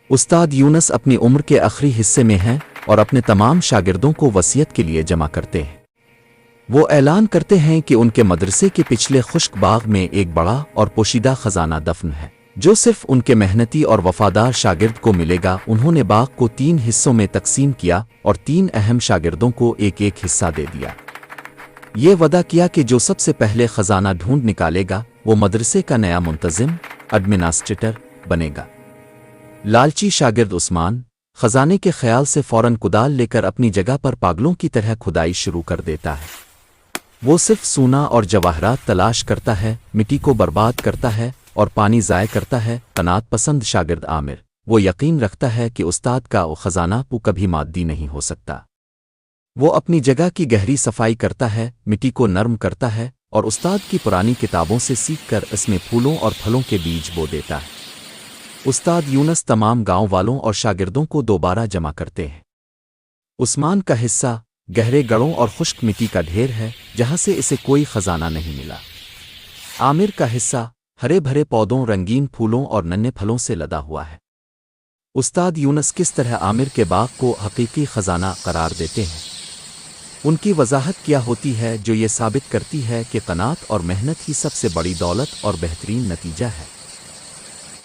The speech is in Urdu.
استاد یونس اپنی عمر کے آخری حصے میں ہیں اور اپنے تمام شاگردوں کو وصیت کے لیے جمع کرتے ہیں۔ وہ اعلان کرتے ہیں کہ ان کے مدرسے کے پچھلے خشک باغ میں ایک بڑا اور پوشیدہ خزانہ دفن ہے جو صرف ان کے محنتی اور وفادار شاگرد کو ملے گا۔ انہوں نے باغ کو 3 حصوں میں تقسیم کیا اور 3 اہم شاگردوں کو ایک ایک حصہ دے دیا۔ یہ وعدہ کیا کہ جو سب سے پہلے خزانہ ڈھونڈ نکالے گا وہ مدرسے کا نیا منتظم ایڈمنسٹریٹر بنے گا۔ لالچی شاگرد عثمان خزانے کے خیال سے فوراً کدال لے کر اپنی جگہ پر پاگلوں کی طرح کھدائی شروع کر دیتا ہے۔ وہ صرف سونا اور جواہرات تلاش کرتا ہے، مٹی کو برباد کرتا ہے اور پانی ضائع کرتا ہے۔ قناعت پسند شاگرد عامر وہ یقین رکھتا ہے کہ استاد کا خزانہ کبھی مادی نہیں ہو سکتا۔ وہ اپنی جگہ کی گہری صفائی کرتا ہے، مٹی کو نرم کرتا ہے اور استاد کی پرانی کتابوں سے سیکھ کر اس میں پھولوں اور پھلوں کے بیج بو دیتا ہے۔ استاد یونس تمام گاؤں والوں اور شاگردوں کو دوبارہ جمع کرتے ہیں۔ عثمان کا حصہ گہرے گڑھوں اور خشک مٹی کا ڈھیر ہے جہاں سے اسے کوئی خزانہ نہیں ملا۔ عامر کا حصہ ہرے بھرے پودوں، رنگین پھولوں اور ننھے پھلوں سے لدا ہوا ہے۔ استاد یونس کس طرح عامر کے باغ کو حقیقی خزانہ قرار دیتے ہیں؟ ان کی وضاحت کیا ہوتی ہے جو یہ ثابت کرتی ہے کہ قناعت اور محنت ہی سب سے بڑی دولت اور بہترین نتیجہ ہے۔